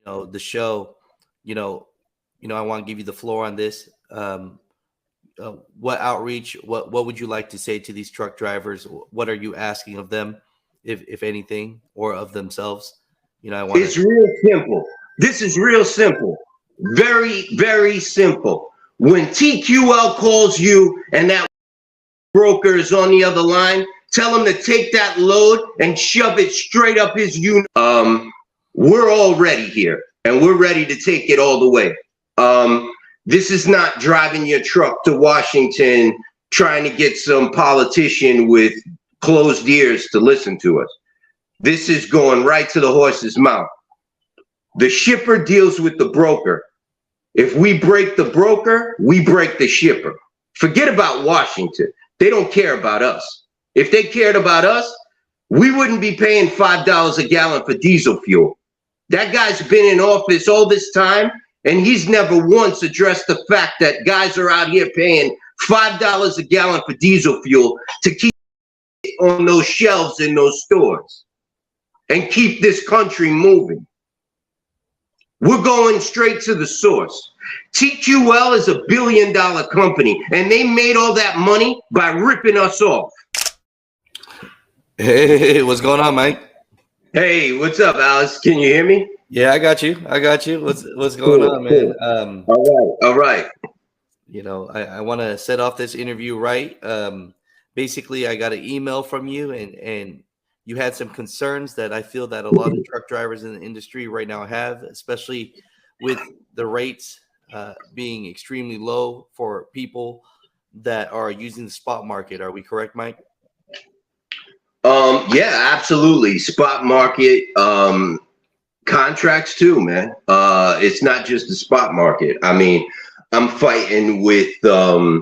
the show, you know, I want to give you the floor on this. What outreach, what would you like to say to these truck drivers? What are you asking of them, if anything, or of themselves? I want It's real simple. This is real simple. Very, very simple. When TQL calls you and that broker is on the other line, tell him to take that load and shove it straight up his unit. We're all ready here, and we're ready to take it all the way. This is not driving your truck to Washington trying to get some politician with closed ears to listen to us. This is going right to the horse's mouth. The shipper deals with the broker. If we break the broker, we break the shipper. Forget about Washington. They don't care about us. If they cared about us, we wouldn't be paying $5 a gallon for diesel fuel. That guy's been in office all this time, and he's never once addressed the fact that guys are out here paying $5 a gallon for diesel fuel to keep it on those shelves in those stores and keep this country moving. We're going straight to the source. TQL is $1 billion company, and they made all that money by ripping us off. Hey, what's going on, Mike? Hey, what's up, Alice? Can you hear me? Yeah, I got you. What's going on, man? All right. I want to set off this interview right. Basically, I got an email from you, and you had some concerns that I feel that a lot of truck drivers in the industry right now have, especially with the rates being extremely low for people that are using the spot market. Are we correct, Mike? Yeah, absolutely. Spot market, contracts too, man. It's not just the spot market. I mean, I'm fighting with a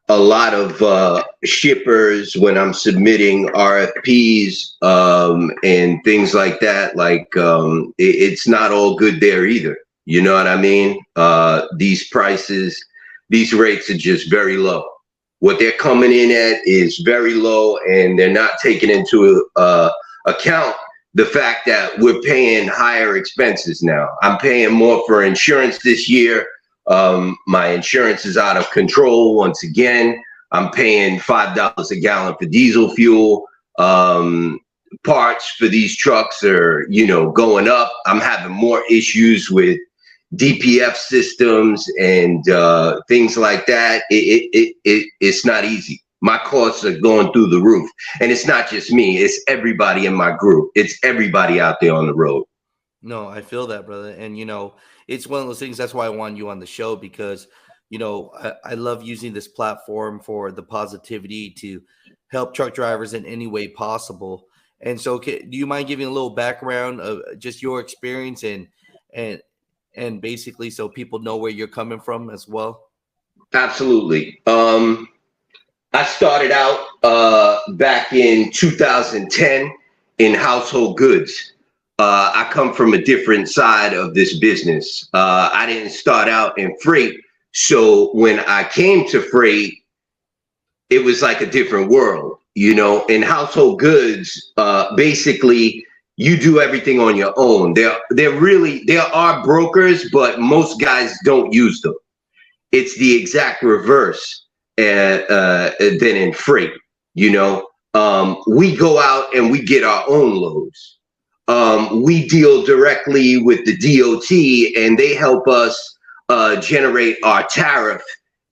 lot of shippers when I'm submitting RFPs and things like that. Like it's not all good there either. You know what I mean? These prices, these rates are just very low. What they're coming in at is very low, and they're not taking into account the fact that we're paying higher expenses now. I'm paying more for insurance this year. My insurance is out of control once again. I'm paying $5 a gallon for diesel fuel. Parts for these trucks are, going up. I'm having more issues with DPF systems and things like that. It's not easy. My costs are going through the roof, and it's not just me. It's everybody in my group. It's everybody out there on the road. No, I feel that, brother. And it's one of those things. That's why I want you on the show, because I love using this platform for the positivity to help truck drivers in any way possible. And so, do you mind giving a little background of just your experience and basically so people know where you're coming from as well? Absolutely. I started out back in 2010 in household goods. I come from a different side of this business. I didn't start out in freight. So when I came to freight, it was like a different world. In household goods, basically, you do everything on your own. There are brokers, but most guys don't use them. It's the exact reverse than in freight. We go out and we get our own loads. We deal directly with the DOT, and they help us generate our tariff.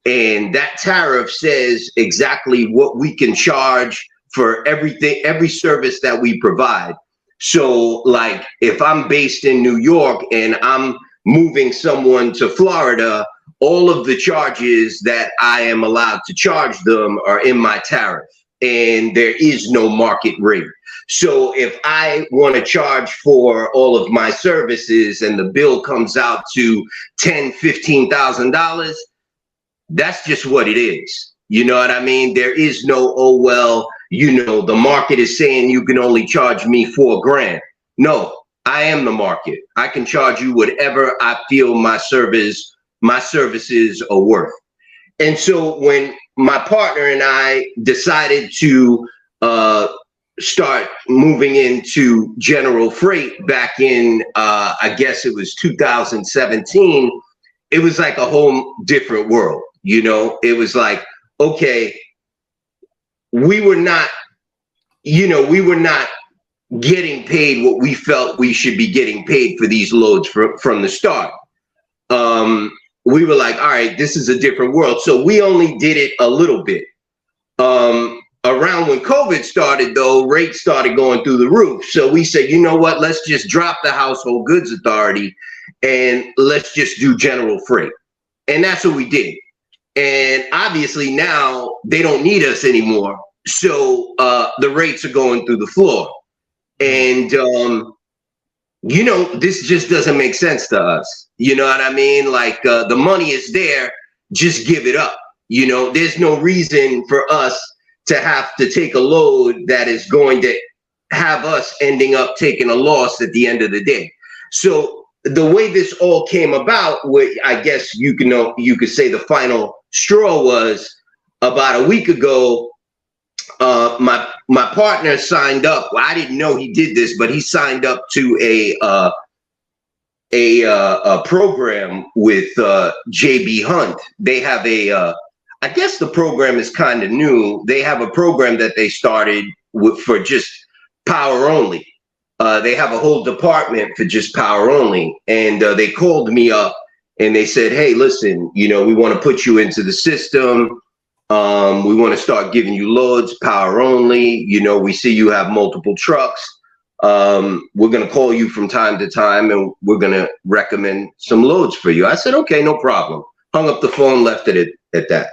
And that tariff says exactly what we can charge for everything, every service that we provide. So like if I'm based in New York and I'm moving someone to Florida, all of the charges that I am allowed to charge them are in my tariff, and there is no market rate. So if I want to charge for all of my services and the bill comes out to $10,000, $15,000, that's just what it is. You know what I mean? There is no, oh, well, the market is saying you can only charge me $4,000. No, I am the market. I can charge you whatever I feel my services are worth. And so when my partner and I decided to start moving into general freight back in, I guess it was 2017, it was like a whole different world. You know, it was like, okay, we were not, we were not getting paid what we felt we should be getting paid for these loads from the start. We were like, all right, this is a different world. So we only did it a little bit. Around when COVID started, though, rates started going through the roof. So we said, you know what, let's just drop the Household Goods Authority and let's just do general freight. And that's what we did. And obviously now they don't need us anymore. So the rates are going through the floor. And, this just doesn't make sense to us. You know what I mean? Like the money is there, just give it up. There's no reason for us to have to take a load that is going to have us ending up taking a loss at the end of the day. So the way this all came about, I guess you could say the final straw was about a week ago. My partner signed up. Well, I didn't know he did this, but he signed up to a program with JB Hunt. They have I guess the program is kind of new. They have a program that they started for just power only. They have a whole department for just power only. And they called me up and they said, hey, listen, we want to put you into the system. We want to start giving you loads, power only. We see you have multiple trucks. We're going to call you from time to time and we're going to recommend some loads for you. I said, okay, no problem. Hung up the phone, left it at that.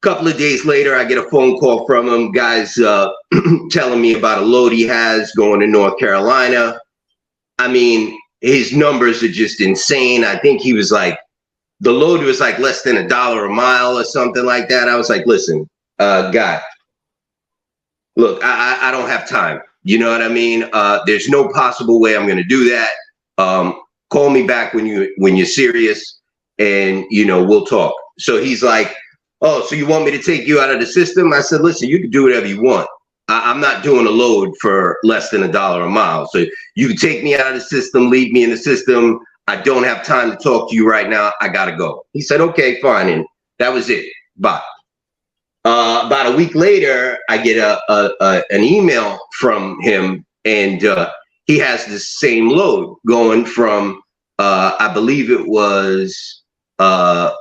Couple of days later, I get a phone call from him. Guys telling me about a load he has going to North Carolina. I mean, his numbers are just insane. I think he was like, the load was like less than $1 a mile or something like that. I was like, listen, guy, look, I don't have time. You know what I mean? There's no possible way I'm going to do that. Call me back when you're serious and, we'll talk. So he's like, oh, so you want me to take you out of the system? I said, listen, you can do whatever you want. I'm not doing a load for less than $1 a mile. So you can take me out of the system, leave me in the system. I don't have time to talk to you right now. I got to go. He said, okay, fine. And that was it. Bye. About a week later, I get an email from him, and he has the same load going from, I believe it was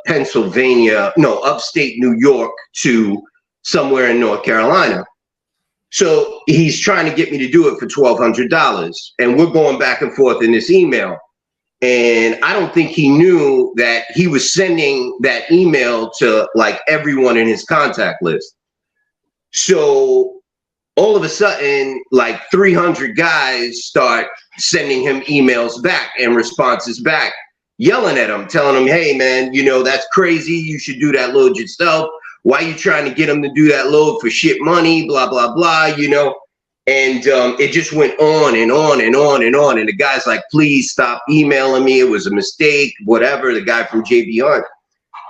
Pennsylvania, no, upstate New York to somewhere in North Carolina. So he's trying to get me to do it for $1,200. And we're going back and forth in this email. And I don't think he knew that he was sending that email to like everyone in his contact list. So all of a sudden, like 300 guys start sending him emails back and responses back, yelling at him, telling him, hey, man, that's crazy. You should do that load yourself. Why are you trying to get him to do that load for shit money, blah, blah, blah, And it just went on and on and on and on. And the guy's like, please stop emailing me. It was a mistake, whatever, the guy from JB Hunt.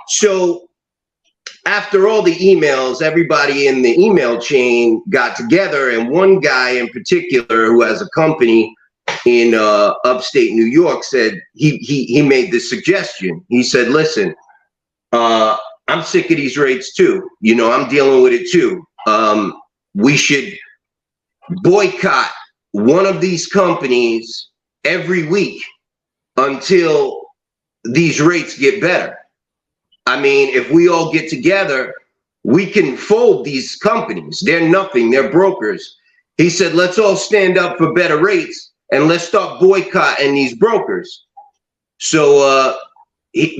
So after all the emails, everybody in the email chain got together. And one guy in particular who has a company in upstate New York said he made this suggestion. He said, listen, I'm sick of these rates too. I'm dealing with it too. We should boycott one of these companies every week until these rates get better. I mean, if we all get together, we can fold these companies. They're nothing. They're brokers. He said, let's all stand up for better rates and let's start boycotting these brokers. So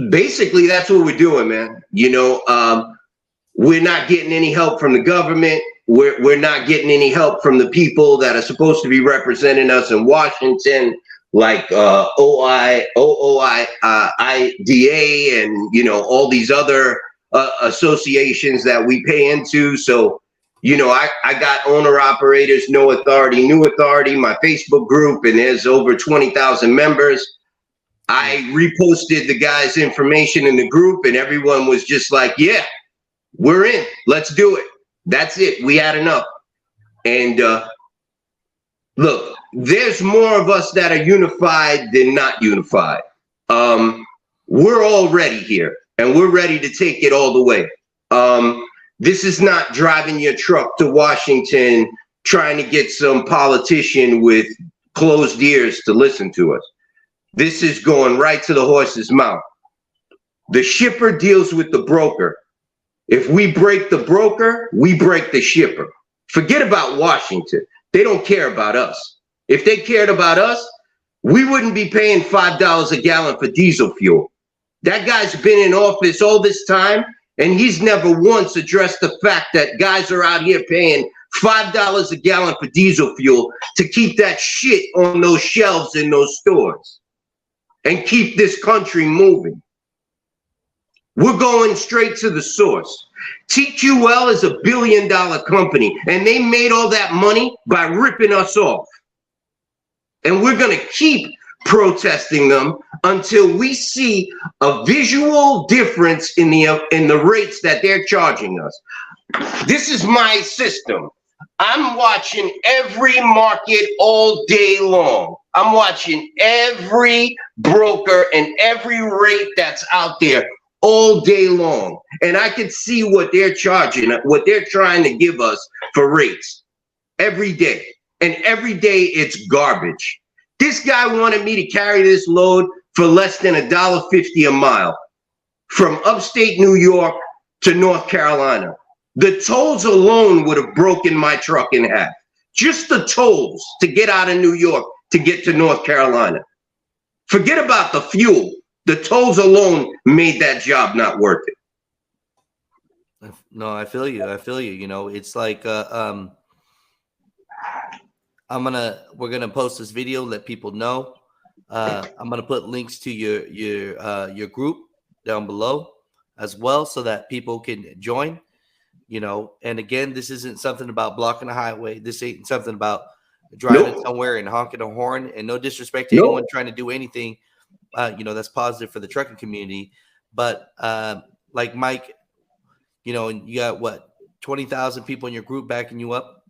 basically, that's what we're doing, man. We're not getting any help from the government. We're not getting any help from the people that are supposed to be representing us in Washington, like OOIDA and all these other associations that we pay into. So I got owner operators, No Authority, New Authority, my Facebook group, and there's over 20,000 members. I reposted the guy's information in the group, and everyone was just like, yeah, we're in. Let's do it. That's it. We had enough. And look, there's more of us that are unified than not unified. We're all ready here, and we're ready to take it all the way. This is not driving your truck to Washington trying to get some politician with closed ears to listen to us. This is going right to the horse's mouth. The shipper deals with the broker. If we break the broker, we break the shipper. Forget about Washington. They don't care about us. If they cared about us, we wouldn't be paying $5 a gallon for diesel fuel. That guy's been in office all this time, and he's never once addressed the fact that guys are out here paying $5 a gallon for diesel fuel to keep that shit on those shelves in those stores and keep this country moving. We're going straight to the source. TQL is $1 billion company, and they made all that money by ripping us off. And we're going to keep protesting them until we see a visual difference in the rates that they're charging us. This is my system. I'm watching every market all day long. I'm watching every broker and every rate that's out there all day long. And I can see what they're charging, what they're trying to give us for rates every day. And every day it's garbage. This guy wanted me to carry this load for less than $1.50 a mile from upstate New York to North Carolina. The tolls alone would have broken my truck in half. Just the tolls to get out of New York to get to North Carolina. Forget about the fuel. The tolls alone made that job not worth it. No, I feel you. I feel you. You know, it's like we're gonna post this video, let people know. I'm gonna put links to your group down below as well, so that people can join. You know, and again, this isn't something about blocking the highway. This ain't something about driving somewhere and honking a horn. And no disrespect to anyone trying to do anything, you know, that's positive for the trucking community. But like Mike, you know, and you got what, 20,000 people in your group backing you up?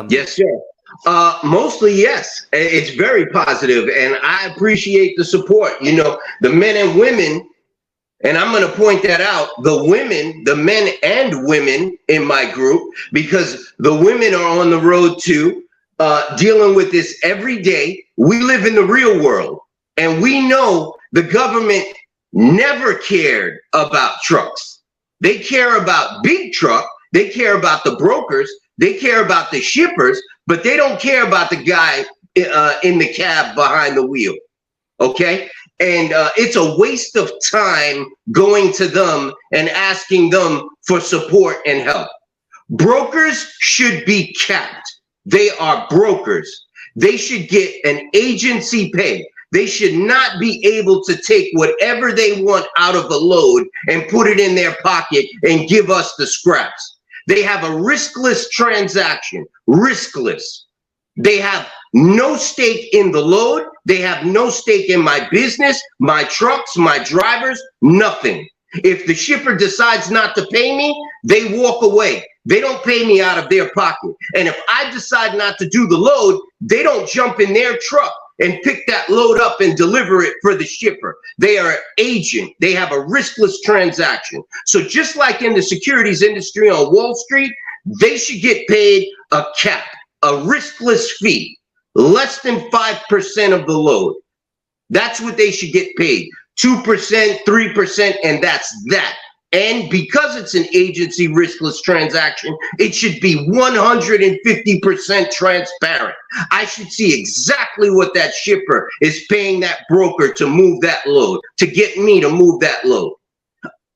Yes, sir. Mostly, yes. It's very positive, and I appreciate the support. You know, the men and women. And I'm going to point that out, the women, the men and women in my group, because the women are on the road too, dealing with this every day. We live in the real world, and we know the government never cared about trucks. They care about big truck. They care about the brokers. They care about the shippers, but they don't care about the guy in the cab behind the wheel. Okay? And it's a waste of time going to them and asking them for support and help. Brokers should be capped. They are brokers. They should get an agency pay. They should not be able to take whatever they want out of a load and put it in their pocket and give us the scraps. They have a riskless transaction, riskless. They have no stake in the load. They have no stake in my business, my trucks, my drivers, nothing. If the shipper decides not to pay me, they walk away. They don't pay me out of their pocket. And if I decide not to do the load, they don't jump in their truck and pick that load up and deliver it for the shipper. They are an agent. They have a riskless transaction. So just like in the securities industry on Wall Street, they should get paid a cap, a riskless fee, less than 5% of the load. That's what they should get paid. 2%, 3%, and that's that. And because it's an agency riskless transaction, it should be 150% transparent. I should see exactly what that shipper is paying that broker to move that load, to get me to move that load.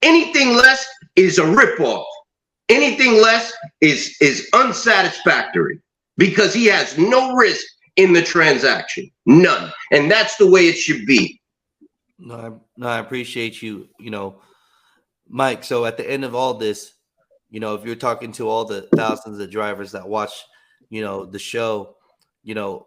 Anything less is a ripoff. Anything less is unsatisfactory because he has no risk in the transaction, none. And that's the way it should be. No, I appreciate you, you know, Mike. So at the end of all this, you know, if you're talking to all the thousands of drivers that watch, you know, the show, you know,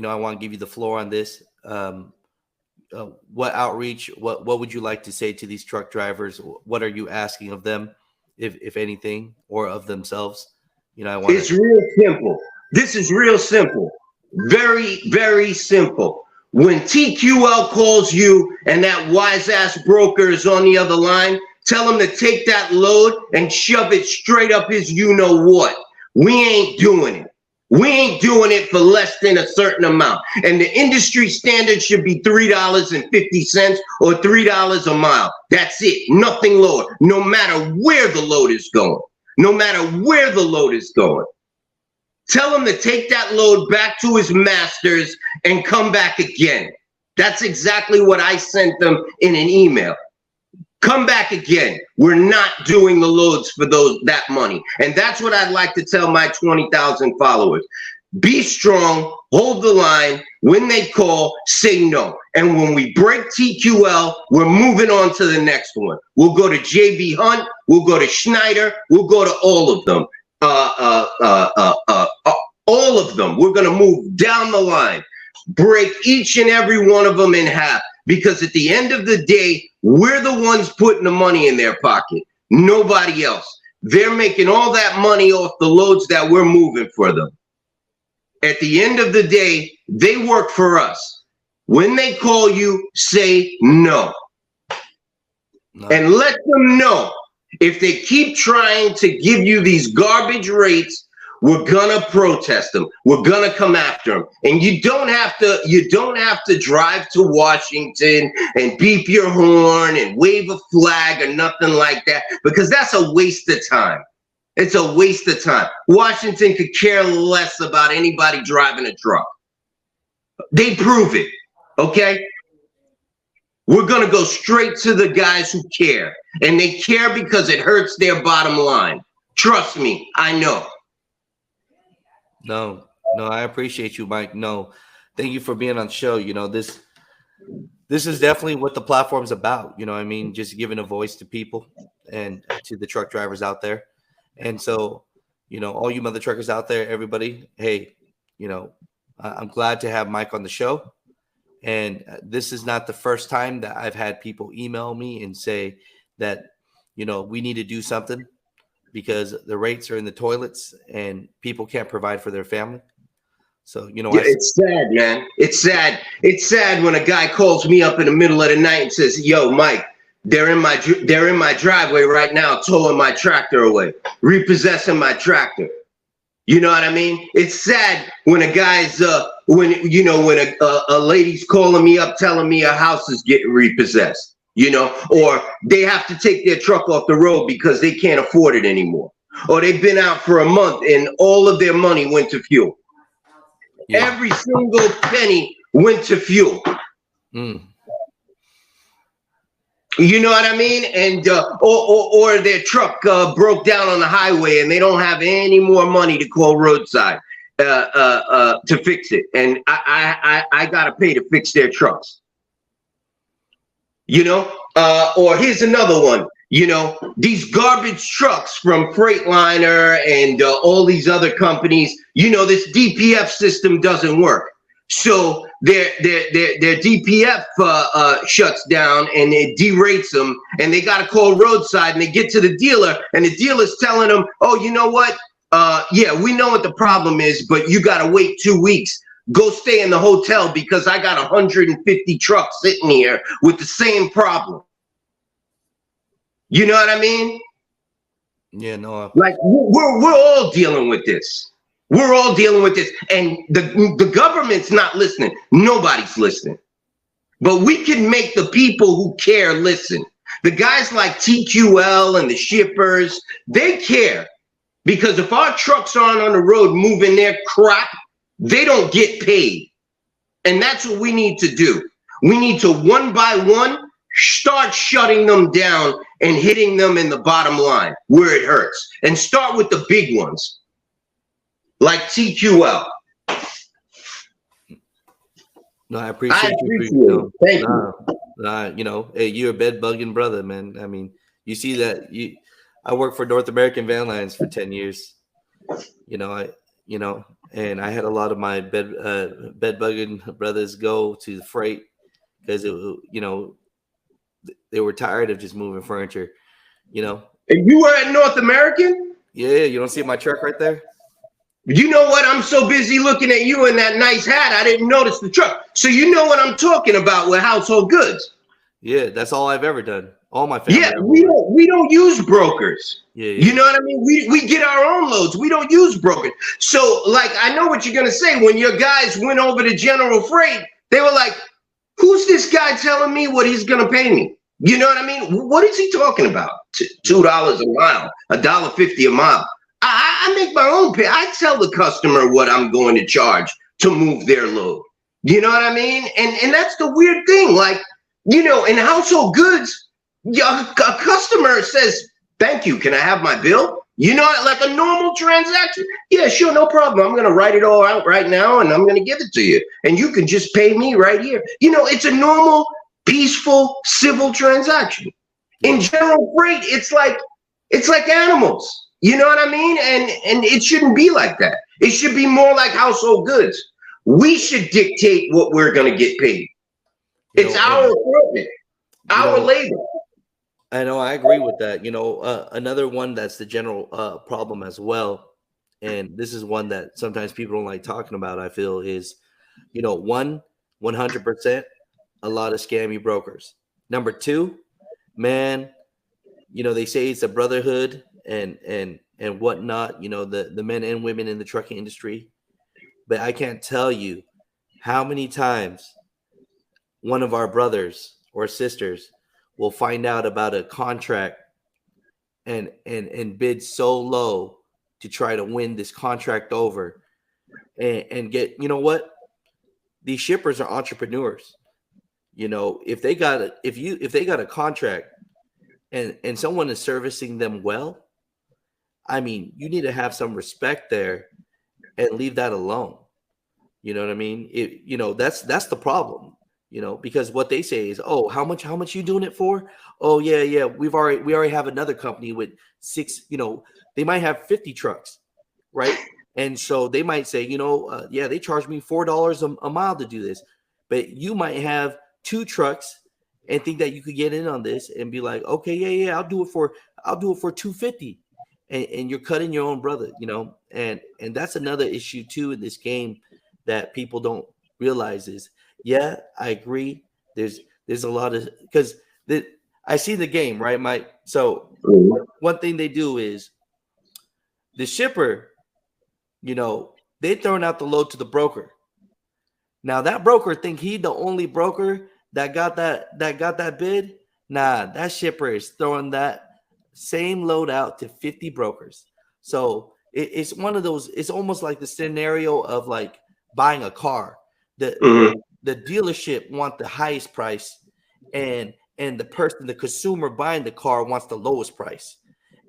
I want to give you the floor on this. What outreach, what would you like to say to these truck drivers? What are you asking of them, if anything, or of themselves? You know, I want It's to. real simple. This is real simple. Very, very simple. When TQL calls you and that wise ass broker is on the other line, tell him to take that load and shove it straight up his you know what. We ain't doing it. We ain't doing it for less than a certain amount. And the industry standard should be $3.50 or $3 a mile. That's it. Nothing lower. No matter where the load is going. No matter where the load is going. Tell him to take that load back to his masters and come back again. That's exactly what I sent them in an email. Come back again. We're not doing the loads for that money. And that's what I'd like to tell my 20,000 followers. Be strong, hold the line. When they call, say no. And when we break TQL, we're moving on to the next one. We'll go to JB Hunt, we'll go to Schneider, we'll go to all of them. All of them. We're going to move down the line, break each and every one of them in half. Because at the end of the day, we're the ones putting the money in their pocket, nobody else. They're making all that money off the loads that we're moving for them. At the end of the day, they work for us. When they call you, say no. And let them know if they keep trying to give you these garbage rates, we're gonna protest them. We're gonna come after them. And you don't have to drive to Washington and beep your horn and wave a flag or nothing like that, because that's a waste of time. It's a waste of time. Washington could care less about anybody driving a truck. They prove it, okay? We're gonna go straight to the guys who care. And they care because it hurts their bottom line. Trust me, I know. No, I appreciate you, Mike. No, thank you for being on the show. You know, this is definitely what the platform's about. You know what I mean? Just giving a voice to people and to the truck drivers out there. And so, you know, all you mother truckers out there, everybody, hey, you know, I'm glad to have Mike on the show. And this is not the first time that I've had people email me and say that, you know, we need to do something because the rates are in the toilets and people can't provide for their family. So, you know, yeah, it's sad, man. It's sad. It's sad when a guy calls me up in the middle of the night and says, yo, Mike, they're in my driveway right now, towing my tractor away, repossessing my tractor. You know what I mean? It's sad when a guy's, when a lady's calling me up, telling me her house is getting repossessed, you know, or they have to take their truck off the road because they can't afford it anymore. Or they've been out for a month and all of their money went to fuel. Yeah. Every single penny went to fuel. Mm. You know what I mean? And or their truck broke down on the highway and they don't have any more money to call roadside to fix it. And I gotta pay to fix their trucks. You know, or here's another one. You know, these garbage trucks from Freightliner and all these other companies. You know, this DPF system doesn't work. So their DPF shuts down and it derates them, and they got to call roadside, and they get to the dealer, and the dealer's telling them, oh, you know what? Yeah, we know what the problem is, but you got to wait 2 weeks. Go stay in the hotel because I got 150 trucks sitting here with the same problem. You know what I mean? Yeah, no. Like we're all dealing with this. We're all dealing with this, and the government's not listening. Nobody's listening. But we can make the people who care listen. The guys like TQL and the shippers, they care. Because if our trucks aren't on the road moving their crap, they don't get paid. And that's what we need to do. We need to, one by one, start shutting them down and hitting them in the bottom line where it hurts. And start with the big ones. Like TQL. No, I appreciate you. Thank you. You know, hey, you're a bed bugging brother, man. I mean, you see that I worked for North American Van Lines for 10 years. And I had a lot of my bed bugging brothers go to the freight because they were tired of just moving furniture. You know. And you were at North American? Yeah, you don't see my truck right there? You know what? I'm so busy looking at you in that nice hat, I didn't notice the truck. So you know what I'm talking about with household goods. Yeah, that's all I've ever done. All my Yeah, family. we don't use brokers. Yeah, You yeah, know what I mean? We get our own loads. We don't use brokers. So like I know what you're gonna say. When your guys went over to General Freight, they were like, who's this guy telling me what he's gonna pay me? You know what I mean? What is he talking about? $2 a mile, $1.50 a mile. I make my own pay. I tell the customer what I'm going to charge to move their load. You know what I mean? And that's the weird thing. Like, you know, in household goods, a customer says, thank you, can I have my bill? You know, like a normal transaction. Yeah, sure, no problem. I'm going to write it all out right now and I'm going to give it to you. And you can just pay me right here. You know, it's a normal, peaceful, civil transaction. In General Freight, it's like animals. You know what I mean? And it shouldn't be like that. It should be more like household goods. We should dictate what we're going to get paid. It's our equipment, our labor. I know, I agree with that. You know, another one that's the general problem as well, and this is one that sometimes people don't like talking about, I feel, is, you know, 100%, a lot of scammy brokers. Number two, man, you know, they say it's a brotherhood and whatnot, you know, the men and women in the trucking industry. But I can't tell you how many times one of our brothers or sisters will find out about a contract and bid so low to try to win this contract over and get, you know what? These shippers are entrepreneurs. You know, if they got a contract and someone is servicing them well, I mean, you need to have some respect there and leave that alone. You know what I mean? You know, that's the problem. You know, because what they say is, oh, how much you doing it for? Oh, yeah, we already have another company with 6, you know, they might have 50 trucks, right? And so they might say, you know, yeah, they charge me $4 a mile to do this, but you might have 2 trucks and think that you could get in on this and be like, okay, yeah, I'll do it for $250, and you're cutting your own brother, you know, and that's another issue too in this game that people don't realize is, yeah, I agree. There's a lot of, because I see the game, right, Mike? So one thing they do is the shipper, you know, they throwing out the load to the broker. Now that broker think he the only broker that got that bid. Nah, that shipper is throwing that same load out to 50 brokers. So it's one of those. It's almost like the scenario of like buying a car. The dealership want the highest price, and the consumer buying the car wants the lowest price.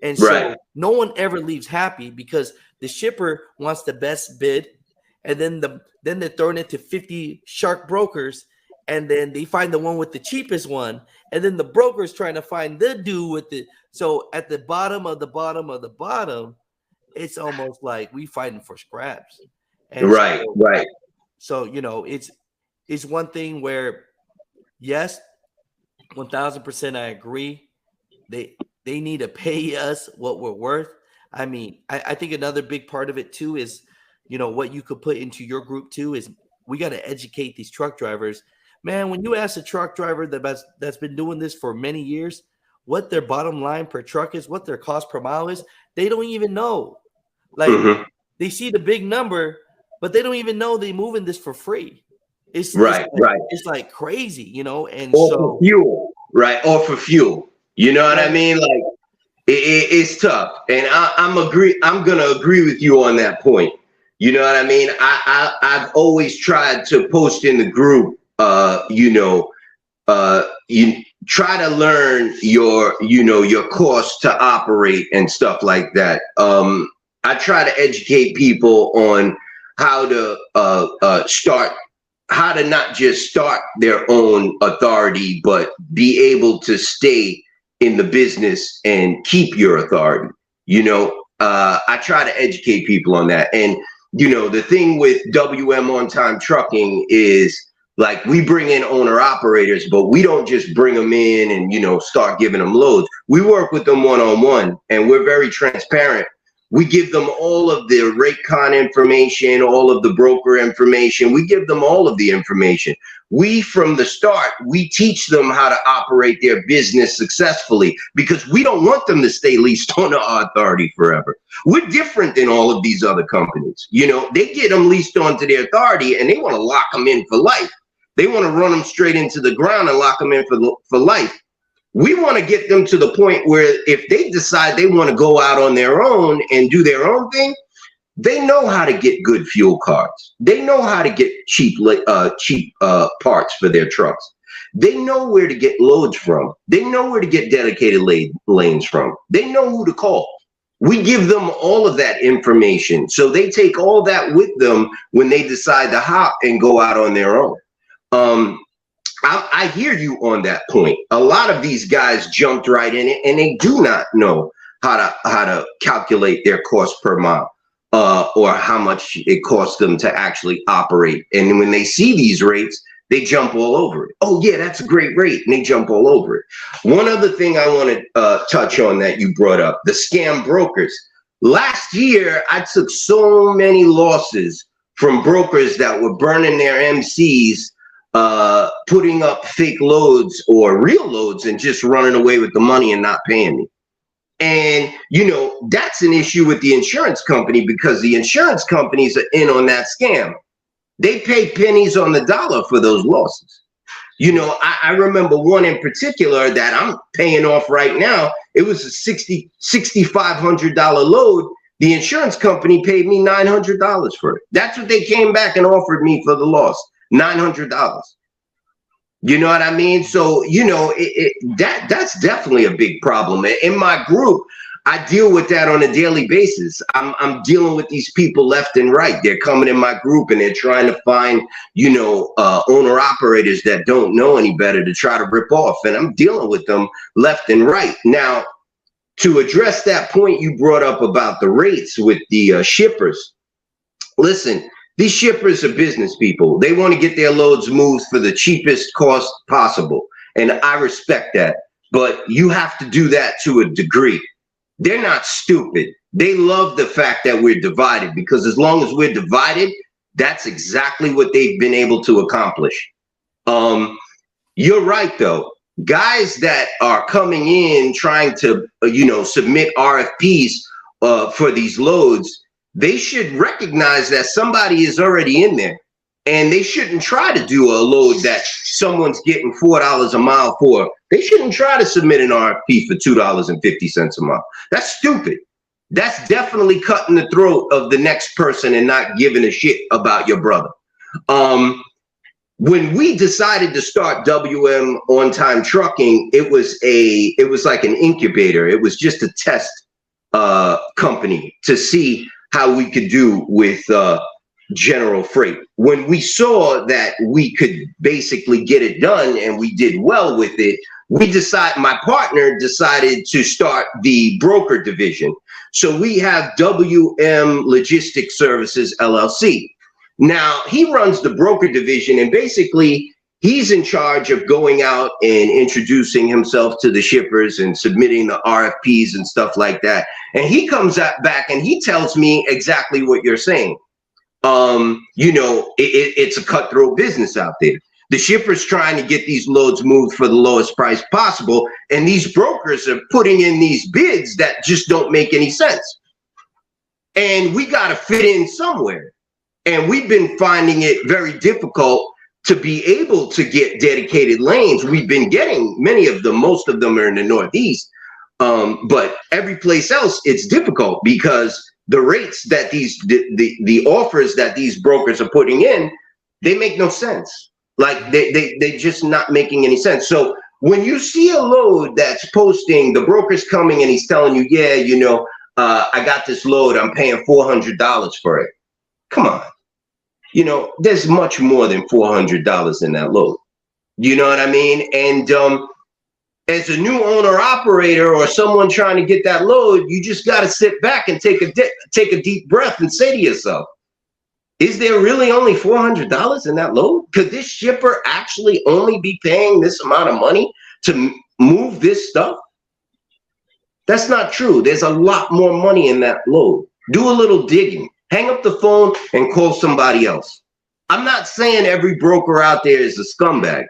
And so no one ever leaves happy because the shipper wants the best bid, and then they're throwing it to 50 shark brokers, and then they find the one with the cheapest one, and then the broker's trying to find the dude with the. So at the bottom of the bottom, it's almost like we fighting for scraps. And right. So you know, it's one thing where, yes, 1000% I agree. They need to pay us what we're worth. I mean, I think another big part of it too is, you know, what you could put into your group too is we got to educate these truck drivers. Man, when you ask a truck driver that's been doing this for many years, what their bottom line per truck is, what their cost per mile is, they don't even know. Like they see the big number, but they don't even know they're moving this for free. It's like crazy, you know, and or for fuel, right? Or for fuel, you know what I mean? Like it's tough, and I'm gonna agree with you on that point. You know what I mean? I've always tried to post in the group, you try to learn your cost to operate and stuff like that. I try to educate people on how to how to not just start their own authority, but be able to stay in the business and keep your authority. You know, I try to educate people on that. And, you know, the thing with WM On Time Trucking is like we bring in owner operators, but we don't just bring them in and, you know, start giving them loads. We work with them one-on-one, and we're very transparent We give them all of the rate con information, all of the broker information. We give them all of the information. We, from the start, we teach them how to operate their business successfully because we don't want them to stay leased on our authority forever. We're different than all of these other companies. You know, they get them leased onto their authority and they want to lock them in for life. They want to run them straight into the ground and lock them in for life. We want to get them to the point where if they decide they want to go out on their own and do their own thing, they know how to get good fuel cards. They know how to get cheap parts for their trucks. They know where to get loads from. They know where to get dedicated lanes from. They know who to call. We give them all of that information. So they take all that with them when they decide to hop and go out on their own. I hear you on that point. A lot of these guys jumped right in it, and they do not know how to calculate their cost per mile, or how much it costs them to actually operate. And when they see these rates, they jump all over it. Oh yeah, that's a great rate, and they jump all over it. One other thing I want to touch on that you brought up: the scam brokers. Last year, I took so many losses from brokers that were burning their MCs, putting up fake loads or real loads and just running away with the money and not paying me. And, you know, that's an issue with the insurance company because the insurance companies are in on that scam. They pay pennies on the dollar for those losses. You know, I remember one in particular that I'm paying off right now. It was a $6,500 load. The insurance company paid me $900 for it. That's what they came back and offered me for the loss. $900. You know what I mean? So, you know, that's definitely a big problem. In my group, I deal with that on a daily basis. I'm dealing with these people left and right. They're coming in my group and they're trying to find, you know, owner operators that don't know any better to try to rip off. And I'm dealing with them left and right. Now, to address that point you brought up about the rates with the shippers, listen, these shippers are business people. They want to get their loads moved for the cheapest cost possible. And I respect that. But you have to do that to a degree. They're not stupid. They love the fact that we're divided because as long as we're divided, that's exactly what they've been able to accomplish. You're right, though. Guys that are coming in trying to, you know, submit RFPs for these loads, they should recognize that somebody is already in there and they shouldn't try to do a load that someone's getting $4 a mile for. They shouldn't try to submit an RFP for $2.50 a mile. That's stupid. That's definitely cutting the throat of the next person and not giving a shit about your brother. When we decided to start WM On Time Trucking, it was like an incubator. It was just a test company to see how we could do with general freight. When we saw that we could basically get it done and we did well with it, my partner decided to start the broker division. So we have WM Logistics Services, LLC. Now he runs the broker division and basically he's in charge of going out and introducing himself to the shippers and submitting the RFPs and stuff like that. And he comes back and he tells me exactly what you're saying. You know, it's a cutthroat business out there. The shipper's trying to get these loads moved for the lowest price possible. And these brokers are putting in these bids that just don't make any sense. And we got to fit in somewhere. And we've been finding it very difficult to be able to get dedicated lanes. We've been getting many of them, most of them are in the Northeast. But every place else, it's difficult because the rates that the offers that these brokers are putting in, they make no sense. Like they just not making any sense. So when you see a load that's posting, the broker's coming and he's telling you, yeah, you know, I got this load, I'm paying $400 for it. Come on. You know, there's much more than $400 in that load. You know what I mean? And as a new owner operator or someone trying to get that load, you just got to sit back and take a deep breath and say to yourself, is there really only $400 in that load? Could this shipper actually only be paying this amount of money to move this stuff? That's not true. There's a lot more money in that load. Do a little digging. Hang up the phone and call somebody else. I'm not saying every broker out there is a scumbag.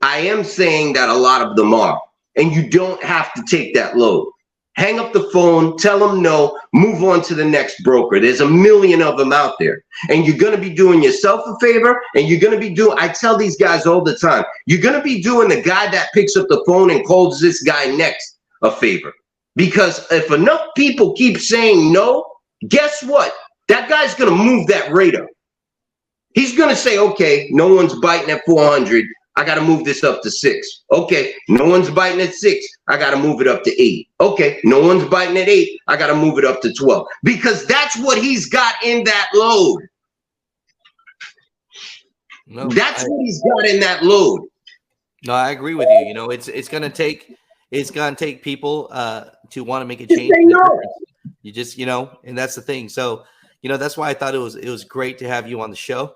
I am saying that a lot of them are. And you don't have to take that load. Hang up the phone, tell them no, move on to the next broker. There's a million of them out there. And you're going to be doing yourself a favor, and you're going to be doing, I tell these guys all the time, you're going to be doing the guy that picks up the phone and calls this guy next a favor. Because if enough people keep saying no, guess what? That guy's going to move that rate up. He's going to say, okay, no one's biting at 400. I got to move this up to 6. Okay, no one's biting at 6. I got to move it up to 8. Okay, no one's biting at 8. I got to move it up to 12. Because that's what he's got in that load. No, that's what he's got in that load. No, I agree with you. You know, it's gonna take people to want to make a change. No. You just, you know, and that's the thing. So, you know, that's why I thought it was great to have you on the show.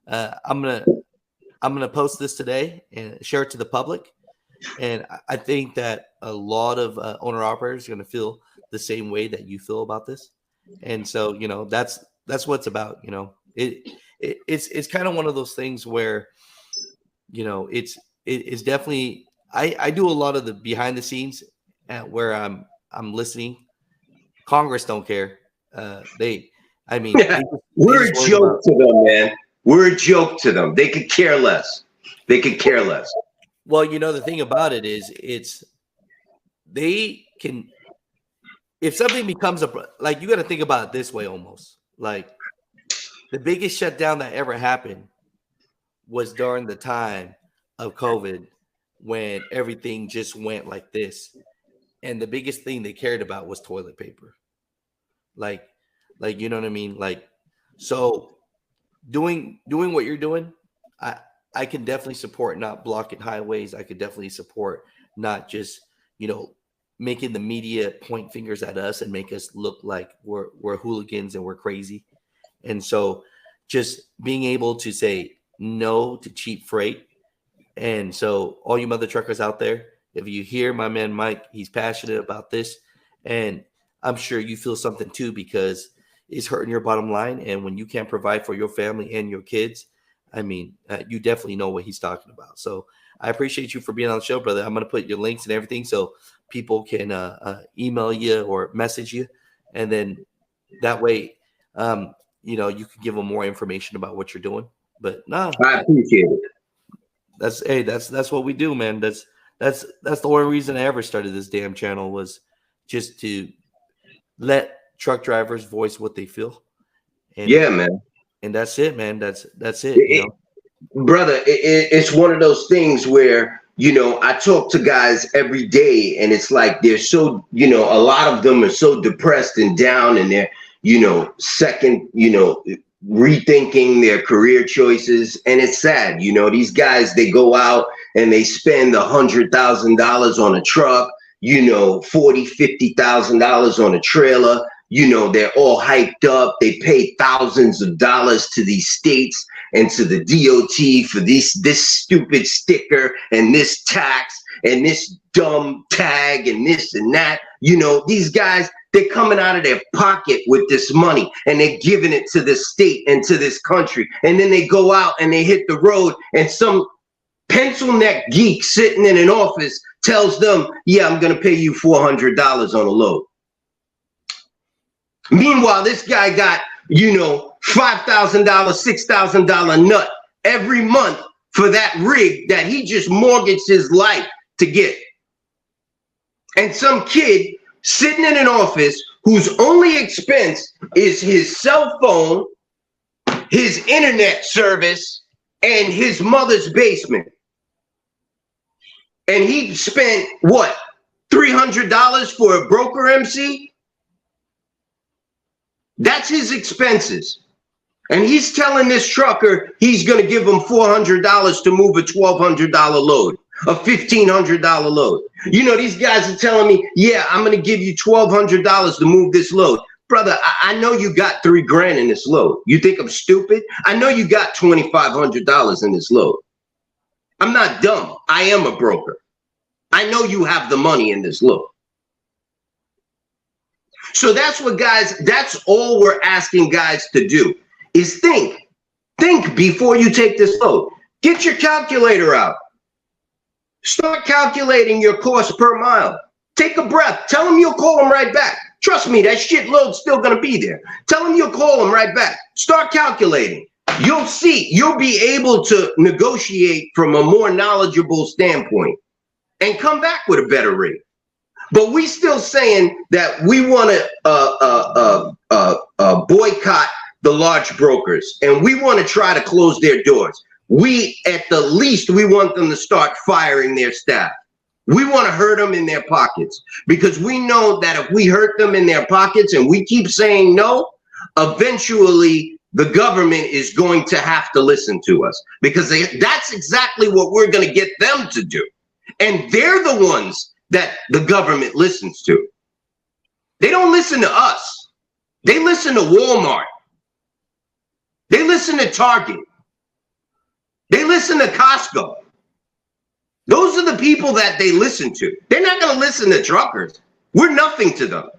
I'm gonna post this today and share it to the public. And I think that a lot of owner operators are gonna feel the same way that you feel about this. And so, you know, that's what it's about. You know, it's kind of one of those things where, you know, it's definitely, I do a lot of the behind the scenes where I'm listening. Congress don't care. We're a joke to them, man. We're a joke to them. They could care less. They could care less. Well, you know, the thing about it is they can, if something becomes like, you got to think about it this way almost. Like, the biggest shutdown that ever happened was during the time of COVID, when everything just went like this. And the biggest thing they cared about was toilet paper. Like, you know what I mean? Like, so doing what you're doing, I can definitely support not blocking highways. I could definitely support not just, you know, making the media point fingers at us and make us look like we're hooligans and we're crazy. And so just being able to say no to cheap freight. And so all you mother truckers out there, if you hear my man Mike, he's passionate about this, and I'm sure you feel something too, because it's hurting your bottom line. And when you can't provide for your family and your kids, I mean, you definitely know what he's talking about. So I appreciate you for being on the show, brother. I'm going to put your links and everything so people can email you or message you. And then that way, you know, you can give them more information about what you're doing. But no, I appreciate it. That's what we do, man. That's the only reason I ever started this damn channel, was just to let truck drivers voice what they feel. And, yeah, man. And that's it, man. That's it. You know? Brother, it's one of those things where, you know, I talk to guys every day, and it's like they're so, you know, a lot of them are so depressed and down, and they're, you know, rethinking their career choices. And it's sad, you know, these guys, they go out and they spend $100,000 on a truck, you know, $40,000-$50,000 on a trailer. You know, they're all hyped up. They pay thousands of dollars to these states and to the DOT for this stupid sticker and this tax and this dumb tag and this and that. You know, these guys, they're coming out of their pocket with this money, and they're giving it to the state and to this country. And then they go out and they hit the road, and some pencil neck geek sitting in an office tells them, yeah, I'm going to pay you $400 on a load. Meanwhile, this guy got, you know, $5,000, $6,000 nut every month for that rig that he just mortgaged his life to get. And some kid sitting in an office whose only expense is his cell phone, his internet service, and his mother's basement. And he spent, what, $300 for a broker MC? That's his expenses. And he's telling this trucker he's going to give him $400 to move a $1,200 load, a $1,500 load. You know, these guys are telling me, yeah, I'm going to give you $1,200 to move this load. Brother, I know you got $3,000 in this load. You think I'm stupid? I know you got $2,500 in this load. I'm not dumb. I am a broker. I know you have the money in this load. So that's what guys, that's all we're asking guys to do is think. Think before you take this load. Get your calculator out. Start calculating your cost per mile. Take a breath. Tell them you'll call them right back. Trust me, that shitload's still going to be there. Tell them you'll call them right back. Start calculating. You'll see. You'll be able to negotiate from a more knowledgeable standpoint and come back with a better rate. But we still saying that we want to boycott the large brokers, and we want to try to close their doors. We, at the least, we want them to start firing their staff. We want to hurt them in their pockets, because we know that if we hurt them in their pockets and we keep saying no, eventually the government is going to have to listen to us, because that's exactly what we're going to get them to do. And they're the ones that the government listens to. They don't listen to us. They listen to Walmart. They listen to Target. They listen to Costco. Those are the people that they listen to. They're not going to listen to truckers. We're nothing to them.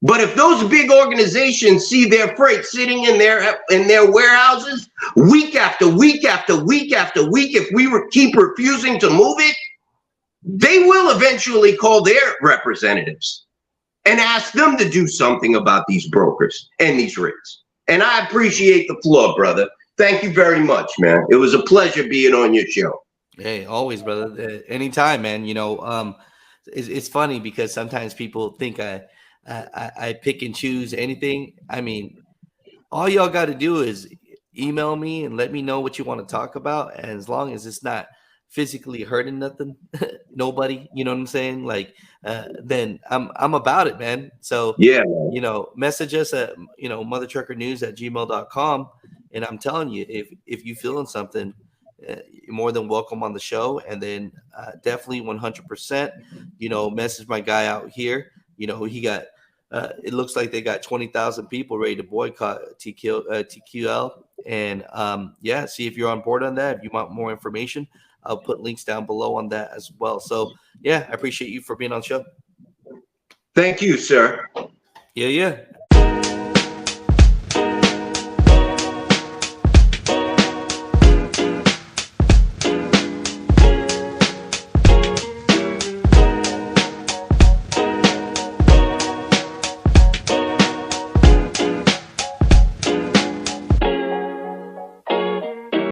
But if those big organizations see their freight sitting in their warehouses week after week after week after week, if we keep refusing to move it, they will eventually call their representatives and ask them to do something about these brokers and these rates. And I appreciate the floor, brother. Thank you very much, man. It was a pleasure being on your show. Hey, always, brother. Anytime, man. You know, it's funny because sometimes people think I pick and choose anything. I mean, all y'all got to do is email me and let me know what you want to talk about. And as long as it's not physically hurting nothing, nobody, you know what I'm saying? Like, then I'm about it, man. So, yeah, you know, message us at, muthatruckernews@gmail.com. And I'm telling you, if you feeling something, you're more than welcome on the show. And then definitely 100%, message my guy out here. He got, it looks like they got 20,000 people ready to boycott TQL. And see if you're on board on that. If you want more information, I'll put links down below on that as well. So, I appreciate you for being on the show. Thank you, sir. Yeah.